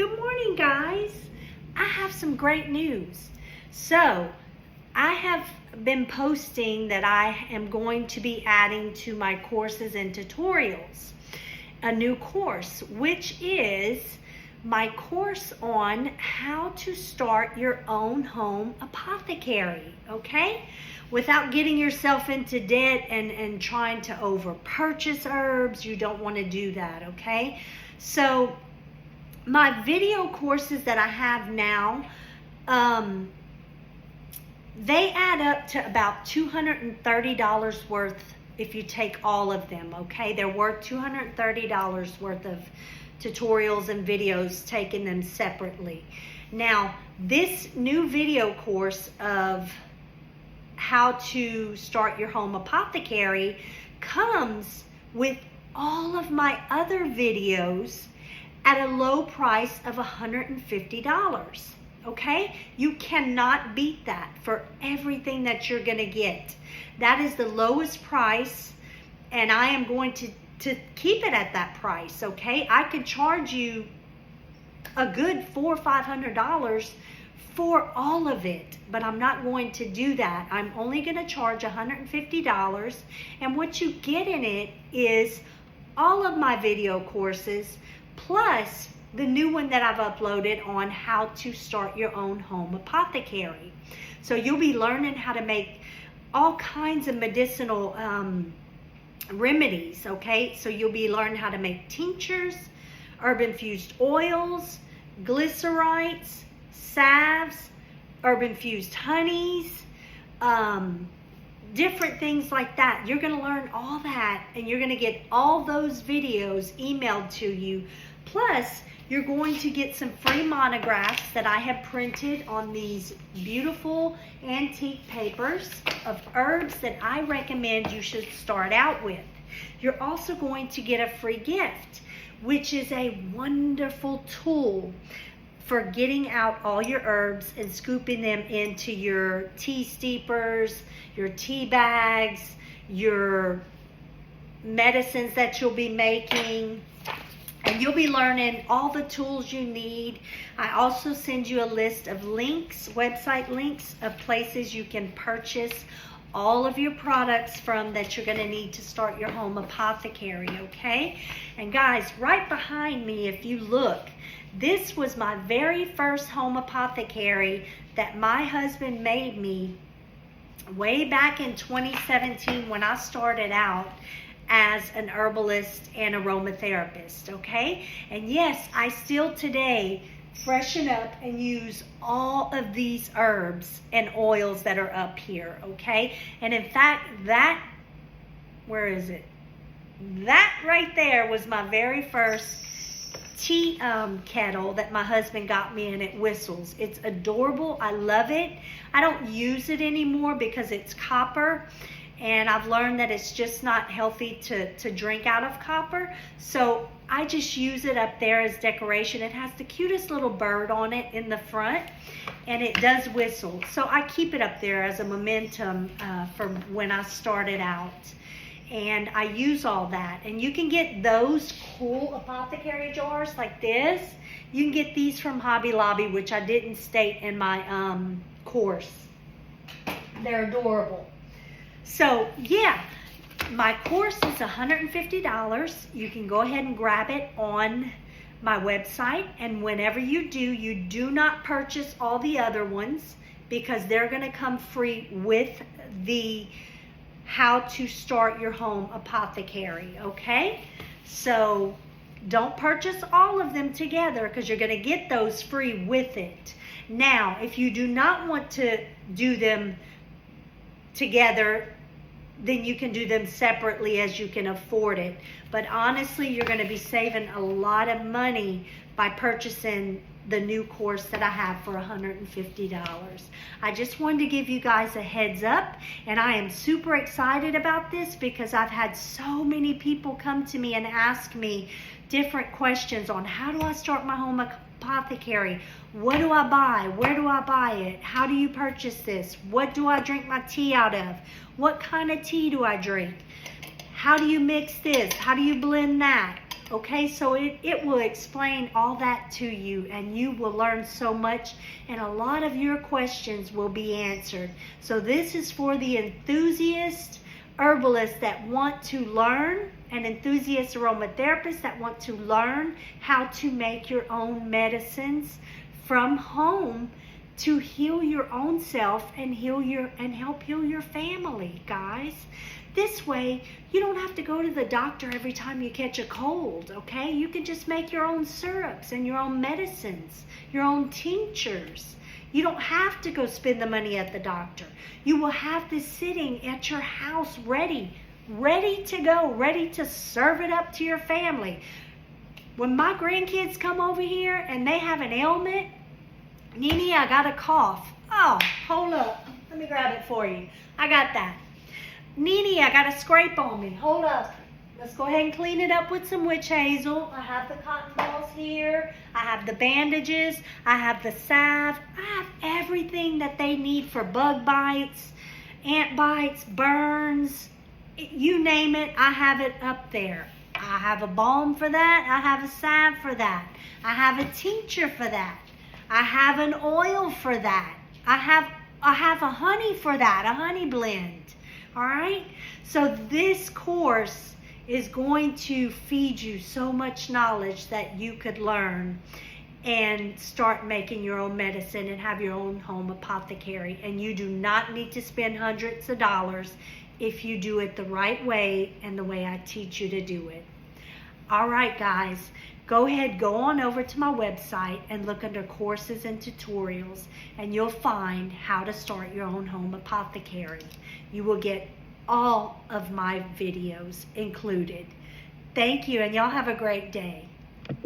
Good morning, guys. I have some great news. So, I have been posting that I am going to be adding to my courses and tutorials a new course, which is my course on how to start your own home apothecary, okay? Without getting yourself into debt and trying to over purchase herbs. You don't want to do that, okay? So my video courses that I have now, they add up to about $230 worth if you take all of them, okay? They're worth $230 worth of tutorials and videos, taking them separately. Now, this new video course of how to start your home apothecary comes with all of my other videos at a low price of $150. Okay? You cannot beat that for everything that you're going to get. That is the lowest price, and I am going to keep it at that price, okay? I could charge you a good $400 or $500 for all of it, but I'm not going to do that. I'm only going to charge $150, and what you get in it is all of my video courses, plus the new one that I've uploaded on how to start your own home apothecary. So you'll be learning how to make all kinds of medicinal remedies, okay? So you'll be learning how to make tinctures, herb infused oils, glycerites, salves, herb infused honeys, different things like that. You're going to learn all that, and you're going to get all those videos emailed to you. Plus, you're going to get some free monographs that I have printed on these beautiful antique papers of herbs that I recommend you should start out with. You're also going to get a free gift, which is a wonderful tool for getting out all your herbs and scooping them into your tea steepers, your tea bags, your medicines that you'll be making. And you'll be learning all the tools you need. I also send you a list of links, website links of places you can purchase all of your products from that you're going to need to start your home apothecary, okay? And guys, right behind me, if you look, this was my very first home apothecary that my husband made me way back in 2017 when I started out as an herbalist and aromatherapist, okay? And yes, I still today freshen up and use all of these herbs and oils that are up here, okay? And in fact, that, where is it? That right there was my very first tea kettle that my husband got me, and it whistles. It's adorable. I love it. I don't use it anymore because it's copper, and I've learned that it's just not healthy to drink out of copper. So I just use it up there as decoration. It has the cutest little bird on it in the front, and it does whistle. So I keep it up there as a momentum from when I started out. And I use all that. And you can get those cool apothecary jars like this. You can get these from Hobby Lobby, which I didn't state in my course. They're adorable. So, yeah, my course is $150. You can go ahead and grab it on my website. And whenever you do not purchase all the other ones, because they're going to come free with the how to start your home apothecary, okay? So don't purchase all of them together because you're going to get those free with it. Now, if you do not want to do them together, then you can do them separately as you can afford it. But honestly, you're going to be saving a lot of money by purchasing the new course that I have for $150. I just wanted to give you guys a heads up, and I am super excited about this because I've had so many people come to me and ask me different questions on how do I start my home apothecary? What do I buy? Where do I buy it? How do you purchase this? What do I drink my tea out of? What kind of tea do I drink? How do you mix this? How do you blend that? Okay, so it will explain all that to you, and you will learn so much, and a lot of your questions will be answered. So this is for the enthusiast herbalists that want to learn, and enthusiast aromatherapists that want to learn how to make your own medicines from home to heal your own self and help heal your family, guys. This way, you don't have to go to the doctor every time you catch a cold, okay? You can just make your own syrups and your own medicines, your own tinctures. You don't have to go spend the money at the doctor. You will have this sitting at your house ready to go, ready to serve it up to your family. When my grandkids come over here and they have an ailment, Nene, I got a cough. Oh, hold up. Let me grab it for you. I got that. Nene, I got a scrape on me. Hold up. Let's go ahead and clean it up with some witch hazel. I have the cotton balls here. I have the bandages. I have the salve. I have everything that they need for bug bites, ant bites, burns. You name it, I have it up there. I have a balm for that. I have a salve for that. I have a tincture for that. I have an oil for that. I have a honey for that, a honey blend. All right? So this course is going to feed you so much knowledge that you could learn and start making your own medicine and have your own home apothecary. And you do not need to spend hundreds of dollars if you do it the right way and the way I teach you to do it. All right, guys, go ahead, go on over to my website and look under courses and tutorials, and you'll find how to start your own home apothecary. You will get all of my videos included. Thank you, and y'all have a great day.